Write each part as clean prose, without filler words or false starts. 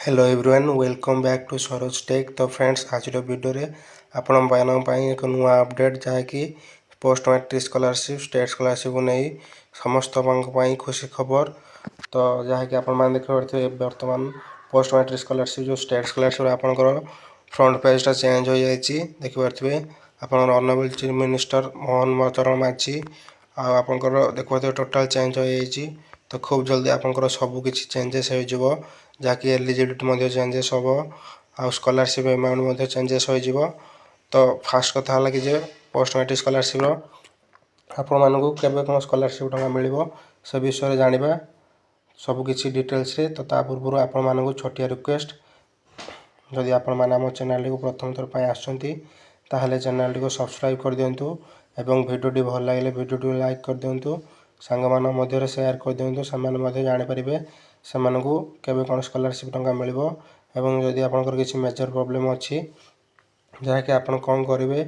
Hello everyone welcome back to Saroj tech. तो friends आज video रे आपण एक नुआ अपडेट जहाँकि post matric scholarship state scholarship को नहीं समस्त खुशी खबर। तो जहाँकि आपण देखिए बर्तमान पोस्ट मैट्रिक स्कॉलरशिप जो स्टेट स्कॉलरशिप आपंकर फ्रंट पेजटा चेंज हो जाए देखिपे आप ऑनरेबल चीफ मिनिस्टर मोहन चरण माझी आपंकर देखिए टोटाल चेंज हो जाए। तो खूब जल्दी आपंकर सबकि चेंजेस हो जहाँकि एलिजिबिलिटी चेंजेस हम आ स्कॉलरशिप अमाउंट चेंजेस हो। तो फास्ट कथा है कि पोस्ट मैट्रिक स्कॉलरशिप आपण मानक केबे कौन स्कॉलरशिप टंका मिल से विषय जाना सबकि डिटेल्स रे। तो पूर्व आपण मानक छोटिया रिक्वेस्ट जदि आपण मैंने आम चैनल को प्रथम थर पर आसुँच चैनल को सब्सक्राइब कर दिंतु एवं वीडियो भल लगे वीडियो लाइक कर दिंतु सांग मध्य सेयार कर दिंतु से जानीपारे से केबे कौन स्कॉलरशिप टंका मिल एवं जदि आपंकर किसी मेजर प्रॉब्लम अच्छी जहाँकि आप कौन करेंगे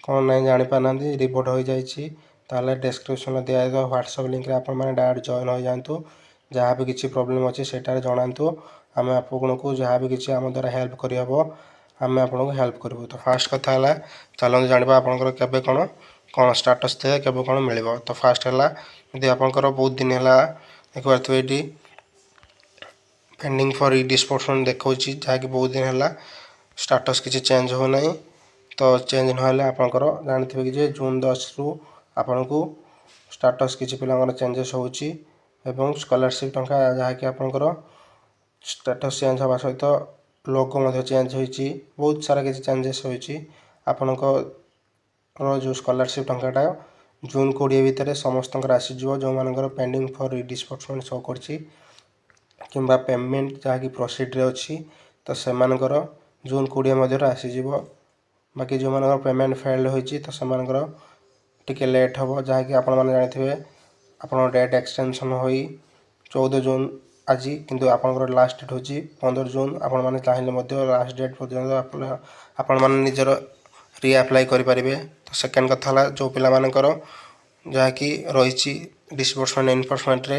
कौन ना जापारना रिपोर्ट हो जाए डिस्क्रिप्शन दिखाई व्हाट्सएप लिंक आप डायरेक्ट जॉइन हो जातु जहाँ भी किसी प्रॉब्लम अच्छी से जनातु आम आपको जहाँ भी किसी आम द्वारा हेल्प करहब आम आपको हेल्प करूँ। तो फास्ट कथा है चलते जाना आपंकर केबे कौन कौन स्टाटस थे केबे कौन मिल। तो फास्ट है यदि आपंकर बहुत दिन है देखिए ये पेंडिंग फॉर डिस्पोर्समेंट देखा जहाँकि बहुत दिन है स्टाटस किसी चेंज हो ना। तो चेंज ना आपंकर जानते कि जून 10 रु आपण को स्टाटस किसी पिला चेंजेस हो स्कॉलरशिप टंका जहाँकि आपंकर स्टेटस चेंज हवा सहित लोगो चेंज हो बहुत सारा किसी चेंजेस हो जो स्कॉलरशिप टंकाटा जून 20 भितर समस्त आसीज जो मान पेंडिंग फॉर डिस्पोर्समेंट शो कर किंबा पेमेंट जहाँकि प्रोसीड अच्छी तो से जून 20 मध्य आसीज। बाकी जो मान पेमेंट फेल्ड होती तो से लेट हम जहाँकि आपण जाथे आप डेट एक्सटेंशन हो 14 जून आज किंतु आपंकर लास्ट डेट हूँ 15 जून आपण चाहिए लास्ट डेट पर्यटन आपण मैंने निजर रिअप्लाई करेंगे। तो सेकेंड कथा जो पिलाମାନଙ୍କର जहाँकि रही डिस्बर्समेंट एनफोर्समेंट रे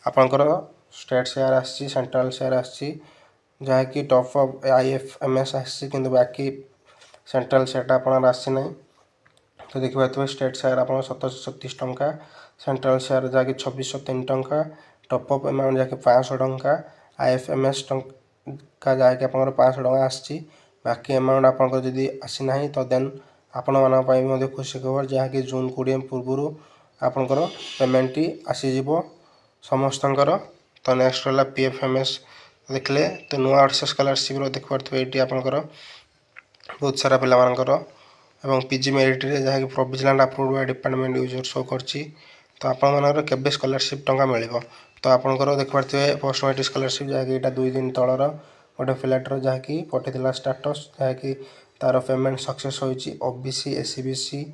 आपंकर स्टेट शेयर आसी सेंट्रल शेयर आसी जहाँकि टॉप अफ IFMS आसी कि बाकी सेंट्रल शेयरटा आप आसी ना। तो देखिए स्टेट शेयर आप 736 टंका सेंट्रल शेयर जहाँकि 2603 टंका टॉप अप अमाउंट जहाँकि 500 टंका IFMS टंका जहाँकि आप 500 टंका आसी बाकी अमाउंट आपंकर जदि आसी ना तो देन आपण मान खुशी खबर जहाँकि जून 20 पूर्व आपंकर पेमेंट आसीज समस्तଙ୍କର। तो नेक्स्ट रहा PFMS देखले तो नुआ वर्ष स्कॉलरशिप देखिए ये आपंकर बहुत सारा पिलाମାନଙ୍କର एवं PG मेरिट रे जहाँकि provisional approved by department user show करछि। तो आपंकर केबे स्कॉलरशिप टंका मिल। तो आपंकर देखिए पोस्ट मैट्रिक स्कॉलरशिप जहाँकि यहाँ 2 दिन तलर गोटे पिलाटर जहाँकि पठेला स्टाटस जहाँकि तार पेमेंट सक्सेस हो OBC SCBC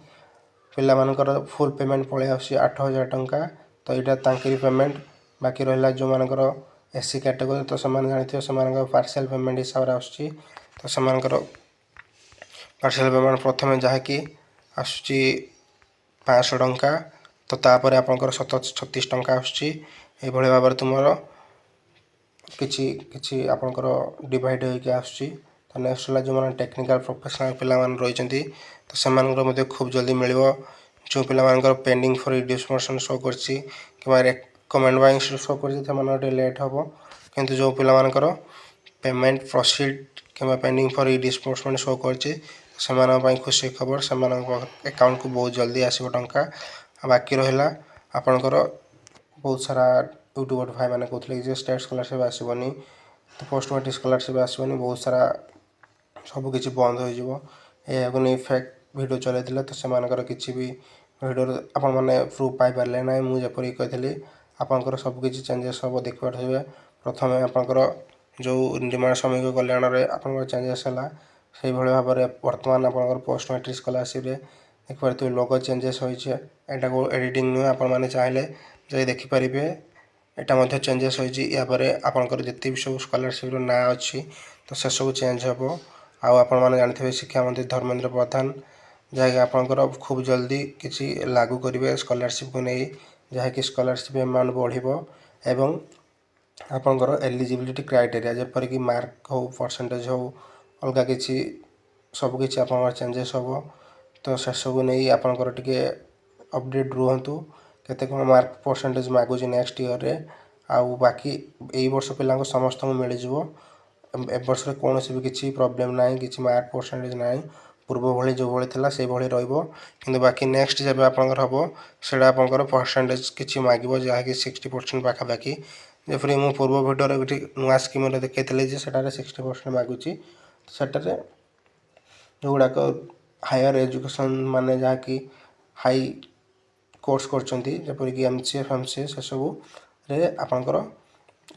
पिलाମାନଙ୍କର फुल पेमेंट पलि आसी 8000 टंका। तो यहाँ तांकरी पेमेंट बाकी रहा जो मानकर SC कैटेगरी तो से जानते से पार्शियल पेमेंट हिसाब से आसूँ। तो से पार्शियल पेमेंट प्रथम जहाँकि आसूँ 500 टंका तो तापर आपंकर 736 टंका आसूँ भाव में तुम किसी आपंकर डिवाइड होकर आसूँ। तो नेक्स्ट है जो मैंने टेक्निकल प्रोफेशनल पिला रही तो से खूब जल्दी मिल जो पिला पेंडिंग फॉर डिस्बर्समेंट शो कर रेकमेंड बाय शो कर लेट हम किंतु जो पिला पेमेंट प्रोसीड कि पेंडिंग फॉर डिस्बर्समेंट शो कर खुशी खबर से अकाउंट को बहुत जल्दी आसो टंका। बाकी रहा आपंकर बहुत सारा यूट्यूबर भाई मैंने कहते कि स्टेट स्कॉलरशिप आसबनी तो पोस्ट मैट्रिक स्कॉलरशिप आसबनी बहुत सारा सबकि बंद हो नहीं फेक वीडियो चलते तो से किसी भी वीडियो आपण मैंने प्रूफ पाइपारे ना मुझे कही आपंकर सबकि चेंजेस हम देखिए प्रथम आपंकर जो डिमांड श्रमिक कल्याण आप चेंजेस है से भाव में बर्तमान आप पोस्ट मैट्रिक स्कॉलरशिप देखिए लोगो चेंजेस होटा को एडिटिंग नुहे आपने चाहिए जो देखिपारे यहाँ चेंजेस होपर आपंकर जिते भी सब स्कॉलरशिप ना अच्छी तो से सब चेंज हम आपने जानते शिक्षा मंत्री धर्मेंद्र प्रधान जहाँकि आपंकर खूब जल्दी किसी लागू करेंगे स्कॉलरशिप को नहीं जहाँकि स्कॉलरशिप अमाउंट बढ़ एवं ଆପଣଙ୍କର ଏଲିଜିବିଲିଟି କ୍ରାଇଟେରିଆ ଯେପରିକି ମାର୍କ ହଉ ପରସେଣ୍ଟେଜ୍ ହଉ ଅଲଗା କିଛି ସବୁକିଛି ଆପଣଙ୍କର ଚେଞ୍ଜେସ୍ ହେବ। ତ ସେସବୁ ନେଇ ଆପଣଙ୍କର ଟିକେ ଅପଡ଼େଟ୍ ରୁହନ୍ତୁ କେତେ କ'ଣ ମାର୍କ ପରସେଣ୍ଟେଜ୍ ମାଗୁଛି ନେକ୍ସଟ ଇୟର୍ରେ। ଆଉ ବାକି ଏଇ ବର୍ଷ ପିଲାଙ୍କୁ ସମସ୍ତଙ୍କୁ ମିଳିଯିବ। ଏ ବର୍ଷରେ କୌଣସି ବି କିଛି ପ୍ରୋବ୍ଲେମ୍ ନାହିଁ, କିଛି ମାର୍କ ପରସେଣ୍ଟେଜ୍ ନାହିଁ, ପୂର୍ବ ଭଳି ଯେଉଁଭଳି ଥିଲା ସେଇଭଳି ରହିବ। କିନ୍ତୁ ବାକି ନେକ୍ସଟ ଯେବେ ଆପଣଙ୍କର ହେବ ସେଇଟା ଆପଣଙ୍କର ପରସେଣ୍ଟେଜ୍ କିଛି ମାଗିବ, ଯାହାକି 60% ପାଖାପାଖି। ଯେପରି ମୁଁ ପୂର୍ବ ଭିଡ଼ିଓରେ ଗୋଟେ ନୂଆ ସ୍କିମ୍ରେ ଦେଖାଇଥିଲି ଯେ ସେଠାରେ 60% ମାଗୁଛି। ସେଠାରେ ଯେଉଁଗୁଡ଼ାକ ହାୟର ଏଜୁକେସନ୍ ମାନେ ଯାହାକି ହାଇ କୋର୍ସ କରୁଛନ୍ତି ଯେପରିକି MCA FMCA ସେସବୁରେ ଆପଣଙ୍କର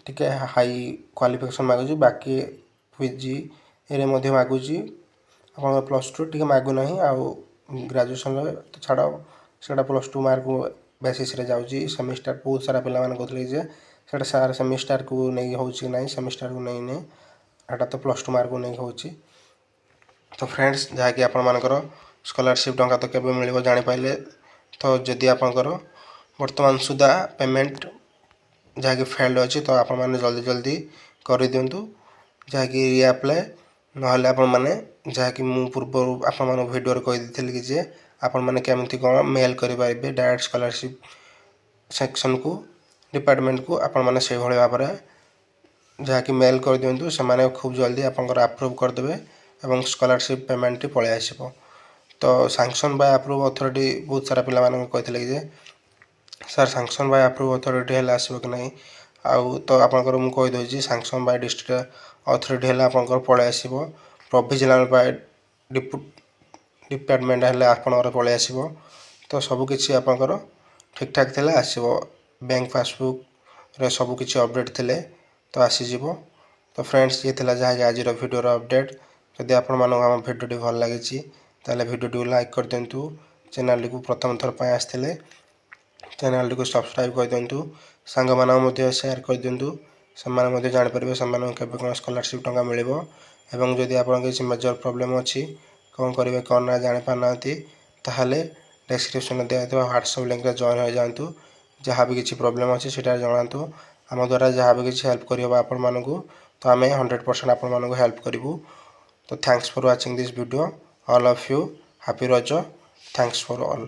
ଟିକେ ହାଇ କ୍ୱାଲିଫିକେସନ୍ ମାଗୁଛି। ବାକି PGରେ ମଧ୍ୟ ମାଗୁଛି, ଆପଣଙ୍କର +2 ଟିକେ ମାଗୁନାହିଁ। ଆଉ ଗ୍ରାଜୁଏସନ୍ରେ ତ ଛାଡ଼, ସେଇଟା +2 ମାର୍କ ବେସିସ୍ରେ ଯାଉଛି। ସେମିଷ୍ଟାର ବହୁତ ସାରା ପିଲାମାନେ କହୁଥିଲେ ଯେ ସେଇଟା ସାର୍ ସେମିଷ୍ଟାରକୁ ନେଇ ହେଉଛି କି ନାହିଁ, ସେମିଷ୍ଟାରକୁ ନେଇନି, ଏଇଟା ତ +2 ମାର୍କକୁ ନେଇ ହେଉଛି। ତ ଫ୍ରେଣ୍ଡସ୍, ଯାହାକି ଆପଣମାନଙ୍କର ସ୍କଲାରସିପ୍ ଟଙ୍କା ତ କେବେ ମିଳିବ ଜାଣିପାରିଲେ। ତ ଯଦି ଆପଣଙ୍କର ବର୍ତ୍ତମାନ ସୁଦ୍ଧା ପେମେଣ୍ଟ ଯାହାକି ଫେଲ୍ଡ ଅଛି ତ ଆପଣମାନେ ଜଲ୍ଦି କରିଦିଅନ୍ତୁ, ଯାହାକି ରିଆପ୍ଲାଏ। ନହେଲେ ଆପଣମାନେ ଯାହାକି ମୁଁ ପୂର୍ବରୁ ଆପଣମାନଙ୍କ ଭିଡ଼ିଓରେ କହିଦେଇଥିଲି କି ଯେ ଆପଣମାନେ କେମିତି କ'ଣ ମେଲ୍ କରିପାରିବେ ଡାଇରେକ୍ଟ ସ୍କଲାରସିପ୍ ସେକ୍ସନ୍କୁ, ଡିପାର୍ଟମେଣ୍ଟକୁ। ଆପଣମାନେ ସେଇଭଳି ଭାବରେ ଯାହାକି ମେଲ୍ କରିଦିଅନ୍ତୁ, ସେମାନେ ଖୁବ୍ ଜଲ୍ଦି ଆପଣଙ୍କର ଆପ୍ରୁଭ୍ କରିଦେବେ ଏବଂ ସ୍କଲାରସିପ୍ ପେମେଣ୍ଟଟି ପଳାଇ ଆସିବ। ତ ସାଙ୍କସନ୍ ବାଇ ଆପ୍ରୁଭ୍ ଅଥରିଟି ବହୁତ ସାରା ପିଲାମାନଙ୍କୁ କହିଥିଲେ କି ଯେ sir sanction Bai approve authority ହେଲେ ଆସିବ କି ନାହିଁ। ଆଉ ତ ଆପଣଙ୍କର ମୁଁ କହିଦେଉଛି, ସାଙ୍କସନ୍ ବାଇ ଡିଷ୍ଟ୍ରିକ୍ଟ ଅଥରିଟି ହେଲେ ଆପଣଙ୍କର ପଳାଇ ଆସିବ। ପ୍ରୋଭିଜନାଲ୍ ବାଇ ଡିପାର୍ଟମେଣ୍ଟ ହେଲେ ଆପଣଙ୍କର ପଳାଇ ଆସିବ। ତ ସବୁକିଛି ଆପଣଙ୍କର ଠିକ୍ଠାକ୍ ଥିଲେ ଆସିବ। ବ୍ୟାଙ୍କ ପାସବୁକ୍ରେ ସବୁକିଛି ଅପଡ଼େଟ୍ ଥିଲେ ତ ଆସିଯିବ। ତ ଫ୍ରେଣ୍ଡସ୍, ଇଏ ଥିଲା ଯାହାକି ଆଜିର ଭିଡ଼ିଓର ଅପଡ଼େଟ୍। ଯଦି ଆପଣମାନଙ୍କୁ ଆମ ଭିଡ଼ିଓଟି ଭଲ ଲାଗିଛି ତାହେଲେ ଭିଡ଼ିଓଟିକୁ ଲାଇକ୍ କରିଦିଅନ୍ତୁ। ଚ୍ୟାନେଲଟିକୁ ପ୍ରଥମ ଥର ପାଇଁ ଆସିଥିଲେ ଚ୍ୟାନେଲଟିକୁ ସବସ୍କ୍ରାଇବ୍ କରିଦିଅନ୍ତୁ। ସାଙ୍ଗମାନଙ୍କୁ ମଧ୍ୟ ସେୟାର କରିଦିଅନ୍ତୁ, ସେମାନେ ମଧ୍ୟ ଜାଣିପାରିବେ ସେମାନଙ୍କୁ କେବେ କ'ଣ ସ୍କଲାରସିପ୍ ଟଙ୍କା ମିଳିବ। ଏବଂ ଯଦି ଆପଣଙ୍କ କିଛି ମେଜର ପ୍ରୋବ୍ଲେମ୍ ଅଛି, କ'ଣ କରିବେ କ'ଣ ନା ଜାଣିପାରୁନାହାନ୍ତି, ତାହେଲେ ଡେସ୍କ୍ରିପ୍ସନ୍ରେ ଦିଆଯାଇଥିବା ହ୍ୱାଟ୍ସଆପ୍ ଲିଙ୍କରେ ଜଏନ୍ ହୋଇଯାଆନ୍ତୁ। ଯାହା ବି କିଛି ପ୍ରୋବ୍ଲେମ୍ ଅଛି ସେଇଟା ଜଣାନ୍ତୁ। ଆମ ଦ୍ୱାରା ଯାହା ବି କିଛି ହେଲ୍ପ କରିହେବ ଆପଣମାନଙ୍କୁ, ତ ଆମେ 100% ଆପଣମାନଙ୍କୁ ହେଲ୍ପ କରିବୁ। ତ thanks for watching this video. All of you happy Raja. Thanks for all.